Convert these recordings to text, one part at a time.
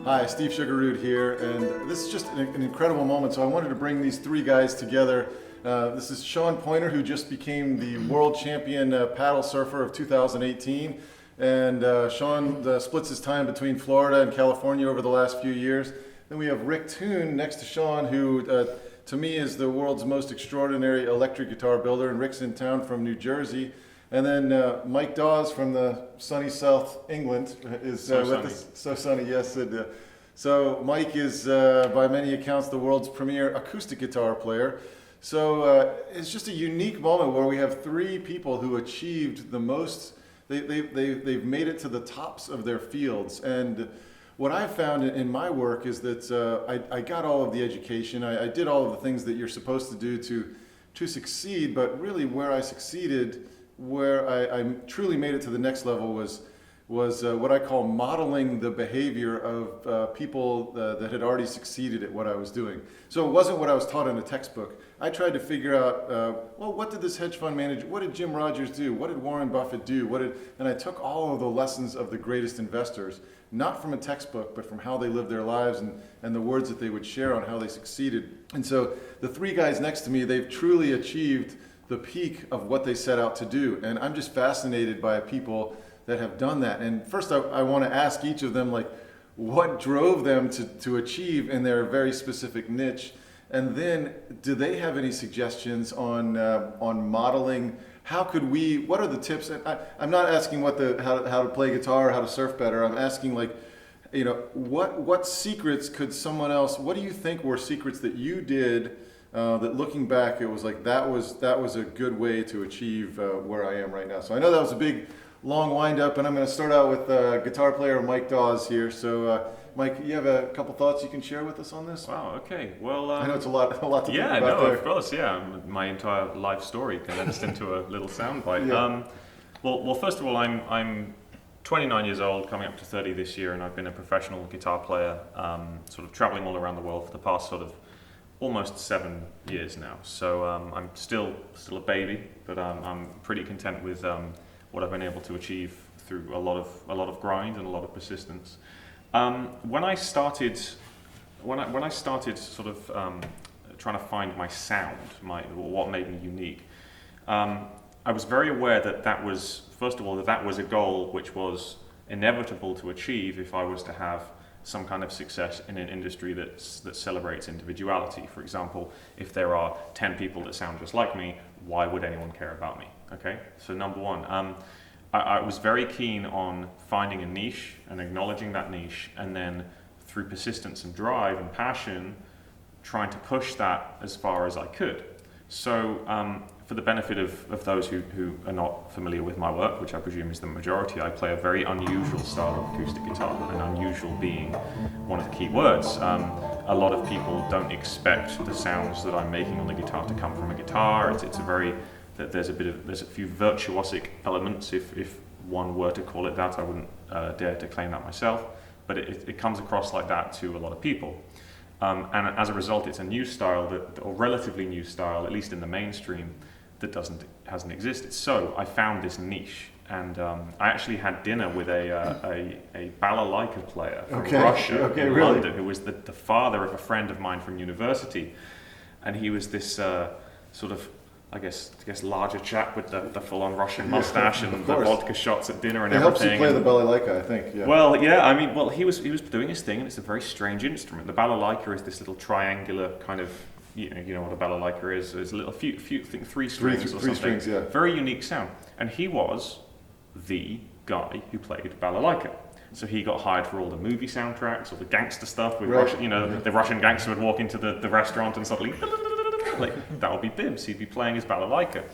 Hi, Steve Sjuggerud here, and this is just an incredible moment. So I wanted to bring these three guys together. This is Sean Pointer, who just became the world champion paddle surfer of 2018. And Sean splits his time between Florida and California over the last few years. Then we have Rick Toone next to Sean, who to me is the world's most extraordinary electric guitar builder. And Rick's in town from New Jersey. And then Mike Dawes from the sunny South England is with us. So sunny, yes. So Mike is, by many accounts, the world's premier acoustic guitar player. So it's just a unique moment where we have three people who achieved the most. They've made it to the tops of their fields. And what I've found in my work is that I got all of the education. I did all of the things that you're supposed to do to succeed, but really where I succeeded, where I truly made it to the next level was what I call modeling the behavior of people that had already succeeded at what I was doing. So it wasn't what I was taught in a textbook. I tried to figure out, well, what did this hedge fund manager, what did Jim Rogers do? What did Warren Buffett do? And I took all of the lessons of the greatest investors, not from a textbook, but from how they lived their lives and the words that they would share on how they succeeded. And so the three guys next to me, they've truly achieved the peak of what they set out to do. And I'm just fascinated by people that have done that. And first I want to ask each of them, like, what drove them to achieve in their very specific niche? And then do they have any suggestions on modeling? What are the tips? And I'm not asking how to play guitar or how to surf better. I'm asking, like, what secrets could someone else, what do you think were secrets that you did that looking back, it was like that was a good way to achieve where I am right now. So I know that was a big, long wind up, and I'm going to start out with guitar player Mike Dawes here. So Mike, you have a couple thoughts you can share with us on this? Wow. Okay. Well, I know it's a lot to think about. Yeah. No. there. Of course. Yeah. My entire life story condensed into a little soundbite. Yeah. Well. First of all, I'm 29 years old, coming up to 30 this year, and I've been a professional guitar player, sort of traveling all around the world for the past sort of almost 7 years now. So I'm still a baby, but I'm pretty content with what I've been able to achieve through a lot of grind and a lot of persistence. When I started sort of trying to find my sound, what made me unique, I was very aware that was, first of all, that was a goal which was inevitable to achieve if I was to have some kind of success in an industry that celebrates individuality. For example, if there are 10 people that sound just like me, why would anyone care about me? Okay, so number one, I was very keen on finding a niche and acknowledging that niche, and then through persistence and drive and passion, trying to push that as far as I could. So for the benefit of those who are not familiar with my work, which I presume is the majority, I play a very unusual style of acoustic guitar, and unusual being one of the key words. A lot of people don't expect the sounds that I'm making on the guitar to come from a guitar. There's a few virtuosic elements, if one were to call it that. I wouldn't dare to claim that myself, but it comes across like that to a lot of people. And as a result, it's a new style, or relatively new style, at least in the mainstream, that hasn't existed. So I found this niche, and I actually had dinner with a balalaika player from Russia, in London, who was the father of a friend of mine from university, and he was this sort of, I guess larger chap with the full-on Russian mustache and the vodka shots at dinner and everything. It helps you play the balalaika, I think. Yeah. Well, yeah. He was doing his thing, and it's a very strange instrument. The balalaika is this little triangular kind of, you know what a balalaika is. It's a few I think three strings or something. Three strings, yeah. Very unique sound, and he was the guy who played balalaika. So he got hired for all the movie soundtracks, all the gangster stuff with Russian, the Russian gangster would walk into the restaurant and suddenly, like, that would be Bibbs. He'd be playing his balalaika.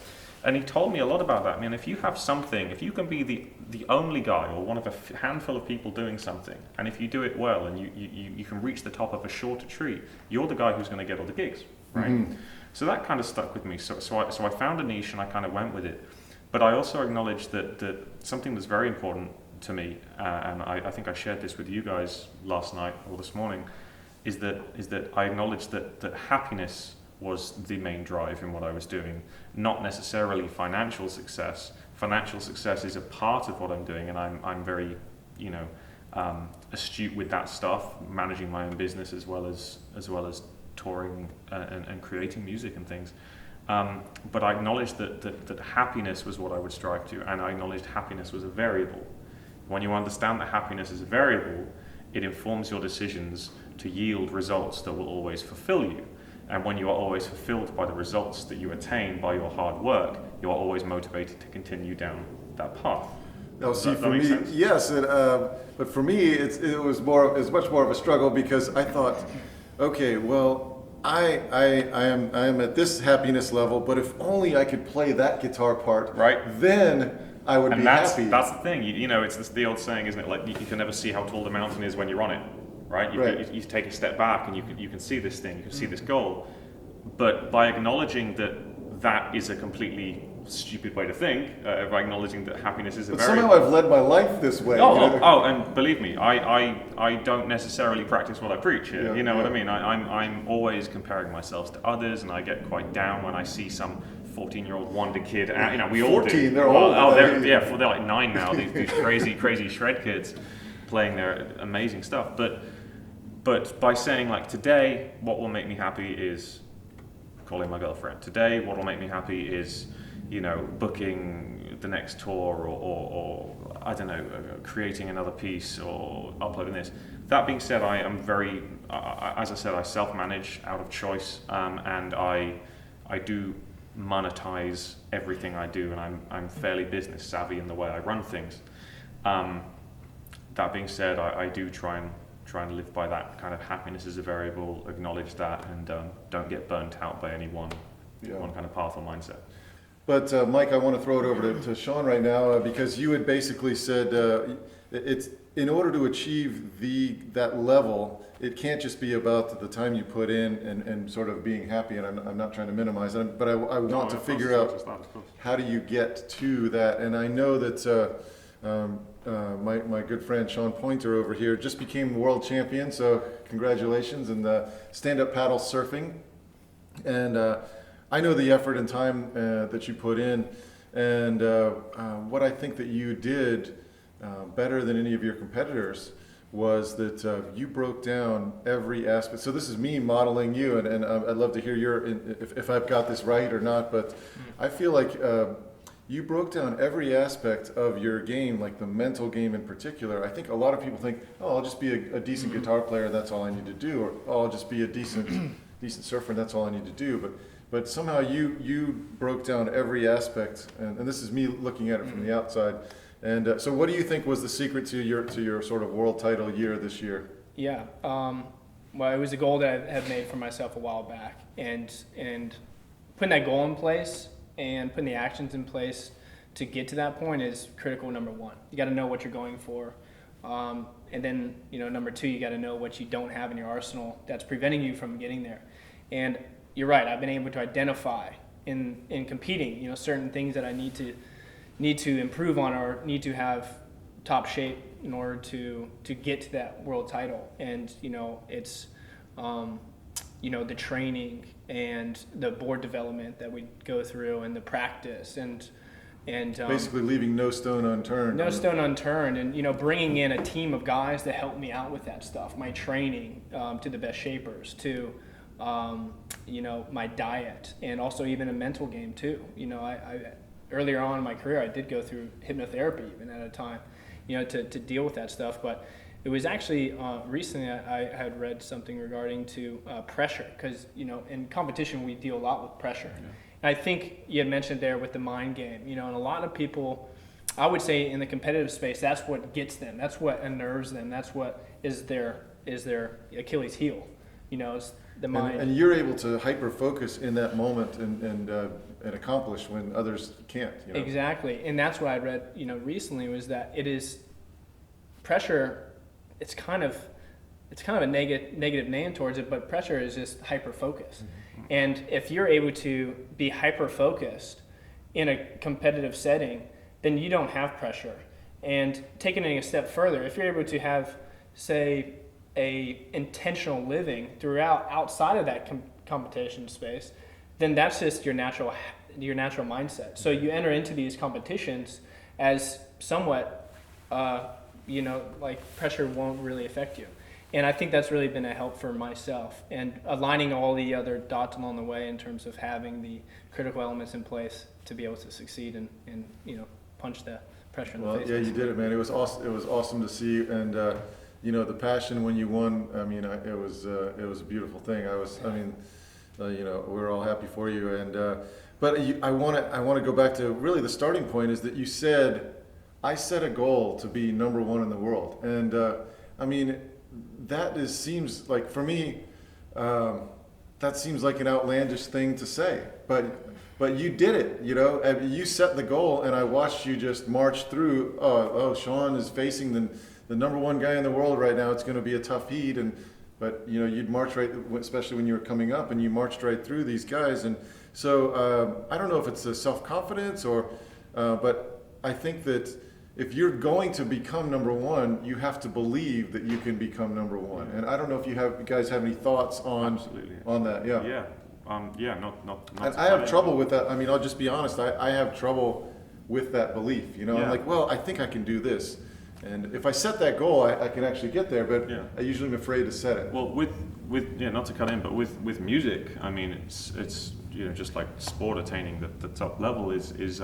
And he told me a lot about that. I mean, if you have something, if you can be the only guy or one of a handful of people doing something, and if you do it well and you can reach the top of a shorter tree, you're the guy who's going to get all the gigs, right? Mm-hmm. So that kind of stuck with me. So I found a niche and I kind of went with it. But I also acknowledged that something that's very important to me, and I think I shared this with you guys last night or this morning, is that I acknowledged that happiness was the main drive in what I was doing, not necessarily financial success. Financial success is a part of what I'm doing, and I'm very, astute with that stuff, managing my own business as well as touring and creating music and things. But I acknowledged that happiness was what I would strive to, and I acknowledged happiness was a variable. When you understand that happiness is a variable, it informs your decisions to yield results that will always fulfill you. And when you are always fulfilled by the results that you attain by your hard work, you are always motivated to continue down that path. Now, see, Does that for make me, sense? yes, but for me, it was much more of a struggle, because I thought, okay, well, I am at this happiness level, but if only I could play that guitar part, Right. then I would be happy. That's the thing. You know, it's the old saying, isn't it? Like, you can never see how tall the mountain is when you're on it, right? You take a step back and you can see this thing, you can see this goal. But by acknowledging that is a completely stupid way to think, by acknowledging that happiness is a But variable. somehow I've led my life this way. And believe me, I don't necessarily practice what I preach here. Yeah, you know what I yeah. mean? I'm always comparing myself to others, and I get quite down when I see some 14-year-old wonder kid. You know, we all do. 14, they're old. They're like 9 now. These crazy shred kids playing their amazing stuff. But by saying, like, today, what will make me happy is calling my girlfriend. Today, what will make me happy is, you know, booking the next tour, or I don't know, creating another piece, or uploading this. That being said, I am very, as I said, I self-manage out of choice, and I do monetize everything I do, and I'm fairly business savvy in the way I run things. That being said, I do try and live by that kind of happiness as a variable, acknowledge that, and don't get burnt out by any one kind of path or mindset. But Mike, I want to throw it over to Sean right now, because you had basically said it's in order to achieve that level, it can't just be about the time you put in and sort of being happy. And I'm not trying to minimize it, but I want to figure out how do you get to that. And I know that my good friend Sean Pointe over here just became world champion, so congratulations, in the stand-up paddle surfing. And I know the effort and time that you put in, and what I think that you did better than any of your competitors was that you broke down every aspect. So this is me modeling you, and I'd love to hear if I've got this right or not, but I feel like you broke down every aspect of your game, like the mental game in particular. I think a lot of people think, oh, I'll just be a decent guitar player, that's all I need to do, or oh, I'll just be a decent surfer, and that's all I need to do. But somehow you broke down every aspect, and this is me looking at it from the outside. And so what do you think was the secret to your sort of world title year this year? Yeah, well, it was a goal that I had made for myself a while back, and putting that goal in place and putting the actions in place to get to that point is critical. Number one, you got to know what you're going for, and then number two, you got to know what you don't have in your arsenal that's preventing you from getting there. And you're right, I've been able to identify in competing, certain things that I need to improve on, or need to have top shape in order to get to that world title. And it's the training and the board development that we go through, and the practice, and Basically leaving no stone unturned. no stone unturned, and bringing in a team of guys to help me out with that stuff. My training to the best shapers, to my diet, and also even a mental game too. I earlier on in my career, I did go through hypnotherapy even at a time, to deal with that stuff. But it was actually recently I had read something regarding to pressure, because in competition we deal a lot with pressure. Yeah. And I think you had mentioned there with the mind game, and a lot of people, I would say in the competitive space, that's what gets them, that's what unnerves them, that's what is their Achilles heel, is the mind. And you're able to hyper focus in that moment and accomplish when others can't. Exactly, and that's what I read recently, was that it is pressure. It's kind of a negative name towards it, but pressure is just hyper focus. Mm-hmm. And if you're able to be hyper focused in a competitive setting, then you don't have pressure. And taking it a step further, if you're able to have, say, a intentional living throughout outside of that competition space, then that's just your natural mindset. So you enter into these competitions as somewhat like pressure won't really affect you. And I think that's really been a help for myself, and aligning all the other dots along the way in terms of having the critical elements in place to be able to succeed and punch the pressure in the face. Yeah, you did it, man. It was awesome. It was awesome to see, and the passion when you won. I mean, it was a beautiful thing. We're all happy for you, and but I want to go back to really the starting point is that you said, I set a goal to be number one in the world, and that seems like, for me, that seems like an outlandish thing to say, but you did it, you set the goal, and I watched you just march through. Sean is facing the number one guy in the world right now. It's going to be a tough heat, but you'd march right, especially when you were coming up, and you marched right through these guys. And so I don't know if it's a self-confidence but I think that if you're going to become number one, you have to believe that you can become number one. And I don't know if you guys have any thoughts on that. Yeah. Not. And I have trouble with that. I mean, I'll just be honest. I have trouble with that belief. I'm like, well, I think I can do this, and if I set that goal, I can actually get there. But I usually am afraid to set it. Well, with not to cut in, but with music, I mean, it's just like sport attaining the top level is there's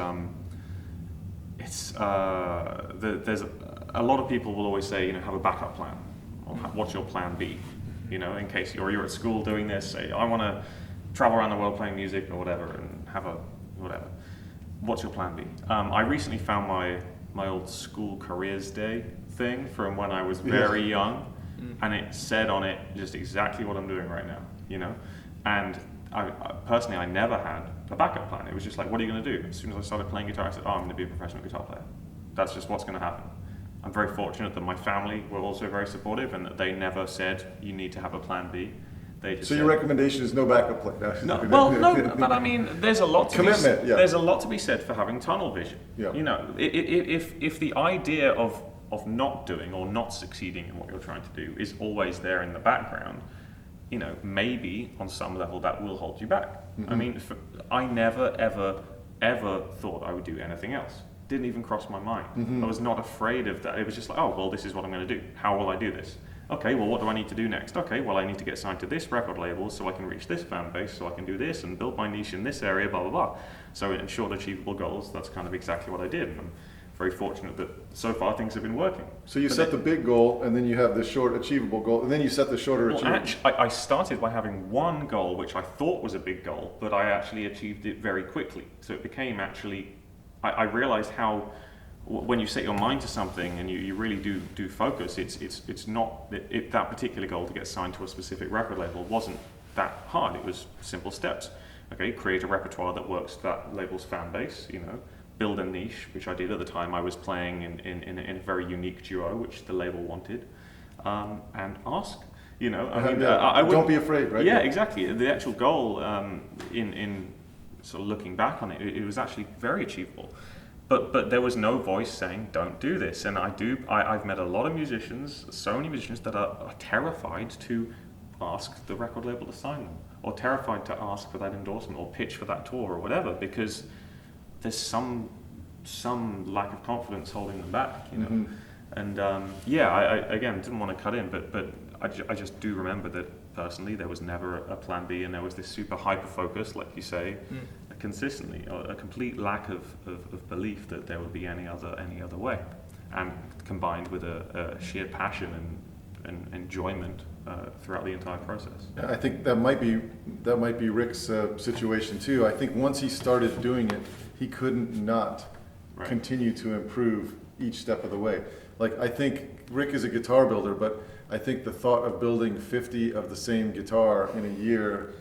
a lot of people will always say, have a backup plan, or what's your plan B, in case you're at school doing this, say, I want to travel around the world playing music or whatever, and have a whatever. What's your plan B? I recently found my old school careers day thing from when I was very young, and it said on it just exactly what I'm doing right now, and I personally, I never had a backup plan. It was just like, what are you going to do? As soon as I started playing guitar, I said, I'm going to be a professional guitar player. That's just what's going to happen. I'm very fortunate that my family were also very supportive, and that they never said, you need to have a plan B. They just so your recommendation is no backup plan? No, but I mean, there's a lot to there's a lot to be said for having tunnel vision. Yeah. If the idea of not doing or not succeeding in what you're trying to do is always there in the background, maybe on some level that will hold you back. Mm-hmm. I mean, I never, ever thought I would do anything else. Didn't even cross my mind. Mm-hmm. I was not afraid of that. It was just like, this is what I'm going to do. How will I do this? Okay, well, what do I need to do next? Okay, well, I need to get signed to this record label so I can reach this fan base, so I can do this and build my niche in this area, blah, blah, blah. So in short, achievable goals, that's kind of exactly what I did. And I'm very fortunate that so far things have been working. So you set the big goal, and then you have the short achievable goal, and then you set the shorter achievable. I started by having one goal, which I thought was a big goal, but I actually achieved it very quickly. So it became actually, I realized how, when you set your mind to something and you really do focus, it's not that particular goal to get signed to a specific record label wasn't that hard. It was simple steps. Okay, create a repertoire that works for that label's fan base, build a niche, which I did at the time. I was playing in a very unique duo, which the label wanted, and ask. Don't be afraid, right? Yeah, exactly. The actual goal, in sort of looking back on it, it was actually very achievable. But there was no voice saying, don't do this. And I've met a lot of musicians, so many musicians that are terrified to ask the record label to sign them, or terrified to ask for that endorsement or pitch for that tour or whatever, because there's some lack of confidence holding them back, Mm-hmm. And I again didn't want to cut in, but I just do remember that personally there was never a plan B, and there was this super hyper focus, like you say, consistently, a complete lack of belief that there would be any other way, and combined with a sheer passion and enjoyment throughout the entire process. I think that might be Rick's situation too. I think once he started doing it, he couldn't not continue to improve each step of the way. Like, I think Rick is a guitar builder, but I think the thought of building 50 of the same guitar in a year,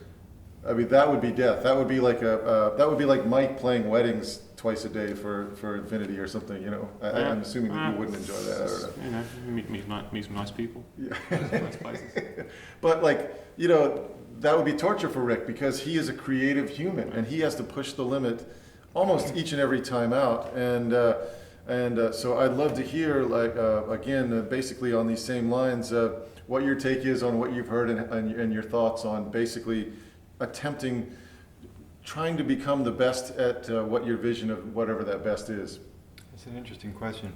I mean, that would be death. That would be like Mike playing weddings twice a day for Infinity or something. I'm assuming that you wouldn't enjoy that. I don't know. Meet some nice people. Yeah. Nice places. But that would be torture for Rick, because he is a creative human and he has to push the limit almost each and every time out. And so I'd love to hear, basically on these same lines, what your take is on what you've heard and your thoughts on basically trying to become the best at what your vision of whatever that best is. It's an interesting question.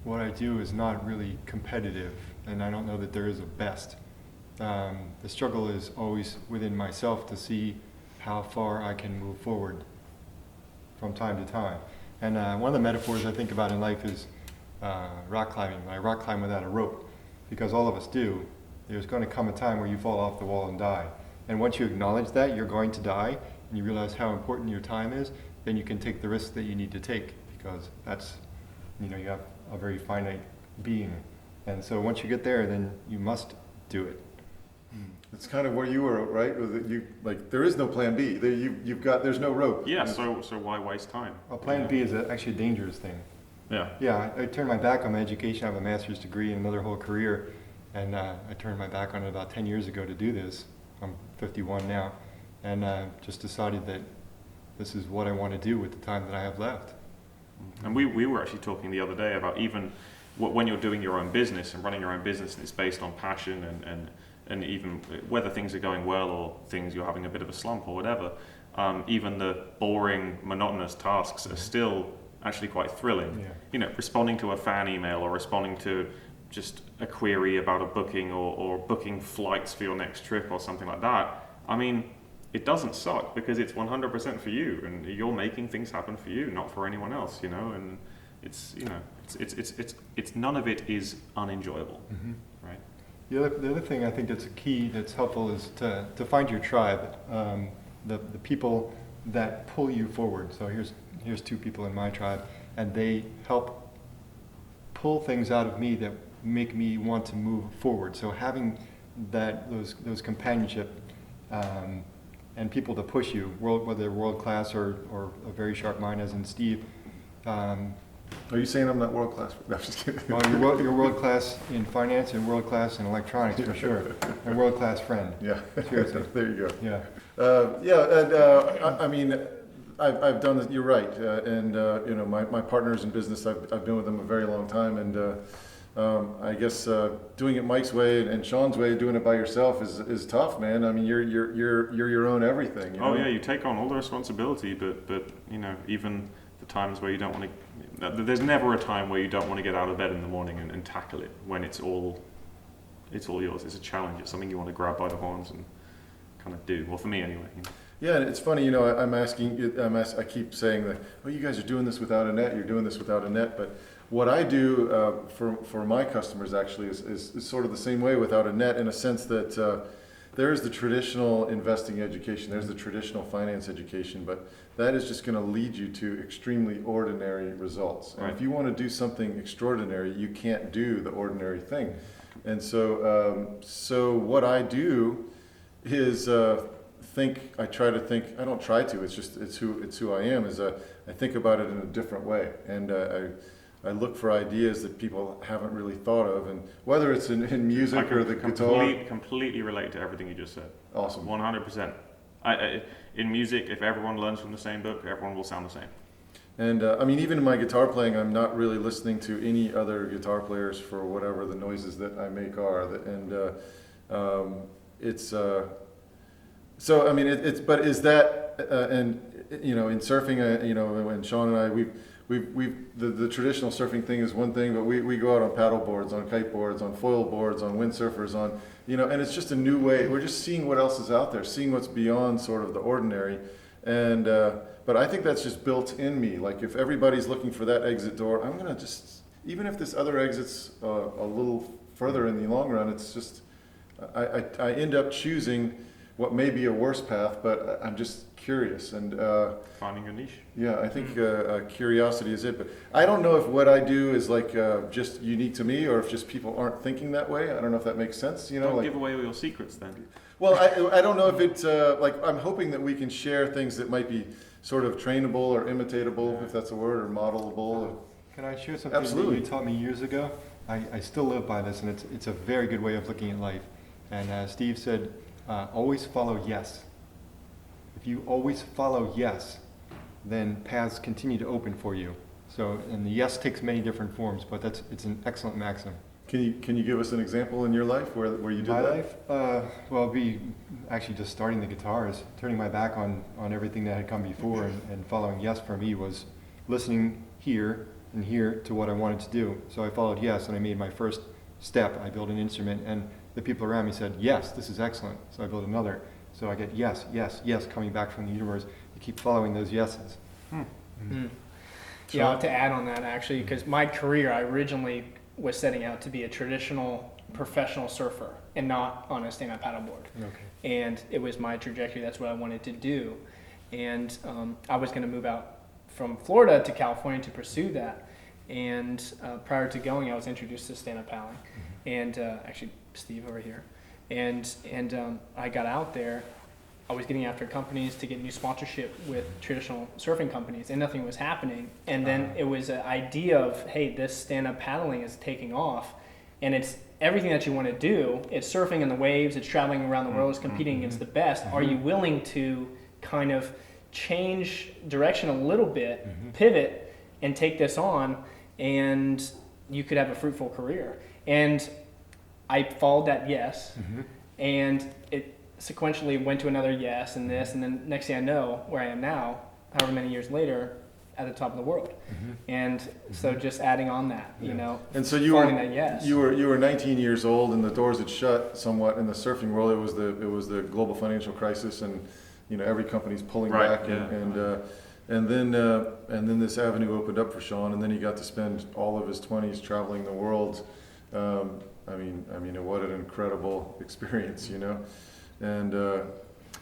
what I do is not really competitive, and I don't know that there is a best. The struggle is always within myself to see how far I can move forward from time to time. And one of the metaphors I think about in life is rock climbing. I rock climb without a rope, because all of us do. There's going to come a time where you fall off the wall and die. And once you acknowledge that you're going to die, and you realize how important your time is, then you can take the risks that you need to take, because that's, you have a very finite being. And so once you get there, then you must do it. It's kind of where you were, right? There is no plan B. There's no rope. Yeah. So why waste time? Well, plan B is actually a dangerous thing. Yeah. Yeah, I turned my back on my education. I have a master's degree and another whole career, and I turned my back on it about 10 years ago to do this. I'm 51 now, and just decided that this is what I want to do with the time that I have left. And we were actually talking the other day about even when you're doing your own business and running your own business, and it's based on passion and even whether things are going well or things you're having a bit of a slump or whatever, even the boring, monotonous tasks are still actually quite thrilling. Yeah. Responding to a fan email or responding to just a query about a booking or booking flights for your next trip or something like that. I mean, it doesn't suck because it's 100% for you, and you're making things happen for you, not for anyone else. And it's none of it is unenjoyable, right? The other thing I think that's a key, that's helpful, is to find your tribe, the people that pull you forward. So here's two people in my tribe, and they help pull things out of me that make me want to move forward. So having those companionship and people to push you, whether they're world class or a very sharp mind, as in Steve. Are you saying I'm not world class? No, I'm just kidding. Well, you're world class in finance and world class in electronics for sure. And world class friend. Yeah. Seriously. There you go. Yeah. I mean, I've done it. You're right. My partners in business, I've been with them a very long time, and I guess doing it Mike's way and Sean's way, doing it by yourself is tough, man. I mean, you're your own everything. Oh yeah, you take on all the responsibility, but even the times where you don't want to. There's never a time where you don't want to get out of bed in the morning and tackle it when it's all yours. It's a challenge. It's something you want to grab by the horns and kind of do. Well, for me anyway. Yeah, and it's funny, I keep saying that, oh, you guys are doing this without a net, you're doing this without a net, but what I do for my customers actually is sort of the same way without a net, in a sense that there's the traditional investing education, there's the traditional finance education, but that is just going to lead you to extremely ordinary results. And right. If you want to do something extraordinary, you can't do the ordinary thing. And so what I do is it's who I am, I think about it in a different way, and I look for ideas that people haven't really thought of, and whether it's in music or the guitar. Completely relate to everything you just said. Awesome. 100%. In music, if everyone learns from the same book, everyone will sound the same. And even in my guitar playing, I'm not really listening to any other guitar players for whatever the noises that I make are, But is that in surfing, when Sean and I the traditional surfing thing is one thing, but we go out on paddle boards, on kite boards, on foil boards, on windsurfers, and it's just a new way. We're just seeing what else is out there, seeing what's beyond sort of the ordinary, and but I think that's just built in me. Like if everybody's looking for that exit door, I'm gonna just, even if this other exit's a little further in the long run, it's just I end up choosing what may be a worse path, but I'm just curious and finding a niche. Yeah, I think curiosity is it. But I don't know if what I do is just unique to me, or if just people aren't thinking that way. I don't know if that makes sense. Don't give away all your secrets then. Well, I don't know if it's I'm hoping that we can share things that might be sort of trainable or imitatable, if that's a word, or modelable. Can I share something Absolutely. that you taught me years ago? I still live by this, and it's a very good way of looking at life. And Steve said, always follow yes. If you always follow yes, then paths continue to open for you. So, and the yes takes many different forms, but it's an excellent maxim. Can you give us an example in your life where you did that? My life? Well, be actually just starting the guitars, turning my back on everything that had come before, and following yes for me was listening here and here to what I wanted to do. So I followed yes, and I made my first step. I built an instrument, and the people around me said, yes, this is excellent. So I built another. So I get yes, yes, yes coming back from the universe. You keep following those yeses. Yeah, to add on that actually, because my career, I originally was setting out to be a traditional professional surfer and not on a stand-up paddleboard. Okay. And it was my trajectory. That's what I wanted to do. And I was going to move out from Florida to California to pursue that. And prior to going, I was introduced to stand-up paddling, and actually Steve over here. And I got out there. I was getting after companies to get new sponsorship with traditional surfing companies, and nothing was happening. And then it was an idea of, hey, this stand-up paddling is taking off, and it's everything that you want to do. It's surfing in the waves, it's traveling around the world, it's competing against the best. Are you willing to kind of change direction a little bit, pivot, and take this on, and you could have a fruitful career? And I followed that yes, and it sequentially went to another yes and this, and then next thing I know, where I am now, however many years later, at the top of the world. And so just adding on that, you know, And so you following were that yes. you were 19 years old, and the doors had shut somewhat in the surfing world. It was the global financial crisis, and you know every company's pulling Right, back, yeah. and then this avenue opened up for Sean, and then he got to spend all of his 20s traveling the world. I mean, what an incredible experience, you know. And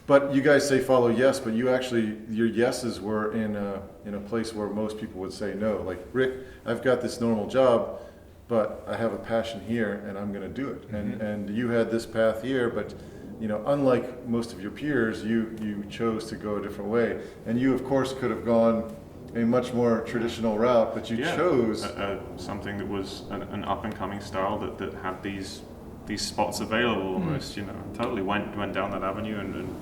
but you guys say follow yes, but you actually your yeses were in a place where most people would say no. Like, Rick, I've got this normal job, but I have a passion here, and I'm going to do it. And you had this path here, but you know, unlike most of your peers, you chose to go a different way. And you, of course, could have gone a much more traditional route, but you chose something that was an up and coming style that had these spots available almost, you know. Totally went down that avenue and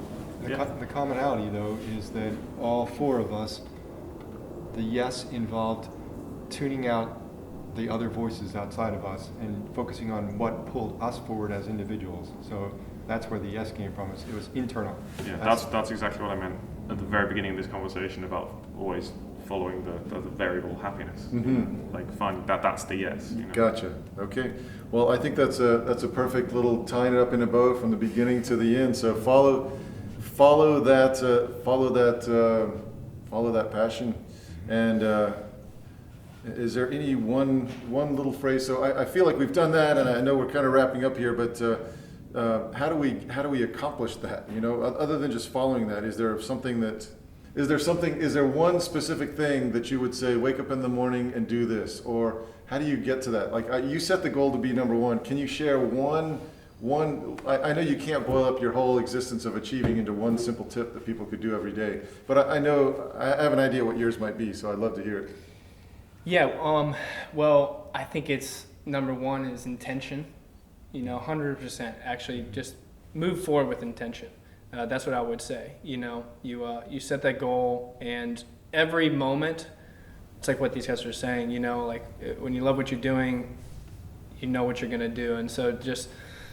The commonality, though, is that all four of us, the yes involved tuning out the other voices outside of us and focusing on what pulled us forward as individuals. So that's where the yes came from. It was internal. Yeah, that's exactly what I meant at the very beginning of this conversation about always following the variable happiness. Like finding that's the yes. You know? Gotcha. Okay. Well, I think that's a perfect little tying it up in a bow from the beginning to the end. So follow that passion. And is there any one little phrase? So I feel like we've done that, and I know we're kind of wrapping up here. But how do we accomplish that? You know, other than just following that, is there one specific thing that you would say, wake up in the morning and do this? Or how do you get to that? Like, you set the goal to be number one. Can you share one, I know you can't boil up your whole existence of achieving into one simple tip that people could do every day, but I know, I have an idea what yours might be, so I'd love to hear it. Yeah, well, I think it's number one is intention. You know, 100%. Actually, just move forward with intention. That's what I would say. You know, you set that goal, and every moment, it's like what these guys are saying. You know, like when you love what you're doing, you know what you're gonna do, and so just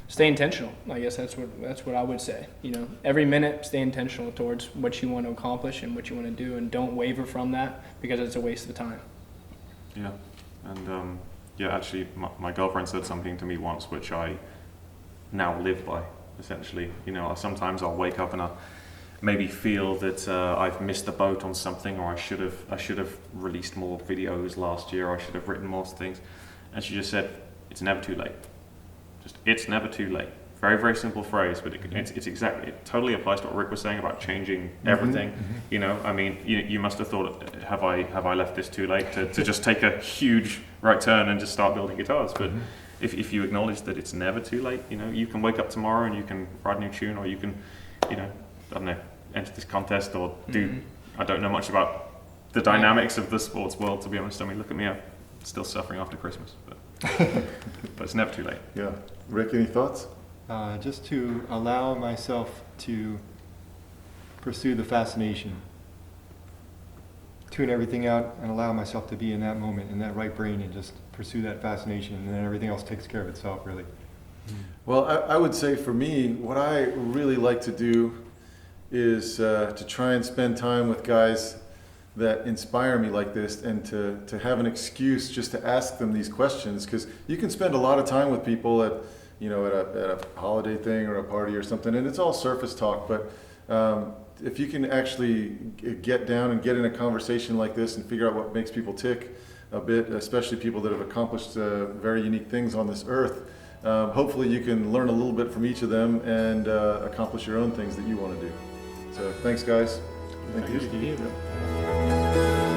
stay intentional. I guess that's what I would say. You know, every minute, stay intentional towards what you want to accomplish and what you want to do, and don't waver from that because it's a waste of time. Yeah, and actually, my girlfriend said something to me once, which I now live by. Essentially, you know, sometimes I'll wake up and I'll maybe feel that I've missed the boat on something, or I should have released more videos last year, or I should have written more things. And she just said, "It's never too late. It's never too late." Very, very simple phrase, but it totally applies to what Rick was saying about changing everything. You know, I mean, you must have thought, have I left this too late to just take a huge right turn and just start building guitars? But if you acknowledge that it's never too late, you know, you can wake up tomorrow and you can write a new tune, or you can, you know, I don't know, enter this contest or do. I don't know much about the dynamics of the sports world, to be honest. I mean, look at me, I'm still suffering after Christmas, but it's never too late. Yeah. Rick, any thoughts? Just to allow myself to pursue the fascination, tune everything out, and allow myself to be in that moment, in that right brain, and just pursue that fascination, and then everything else takes care of itself, really. Well, I would say for me, what I really like to do is to try and spend time with guys that inspire me like this, and to have an excuse just to ask them these questions, because you can spend a lot of time with people at a holiday thing or a party or something, and it's all surface talk, but if you can actually get down and get in a conversation like this and figure out what makes people tick a bit, especially people that have accomplished very unique things on this earth, hopefully you can learn a little bit from each of them and accomplish your own things that you want to do. So thanks, guys. Thank you, Steve. Yep.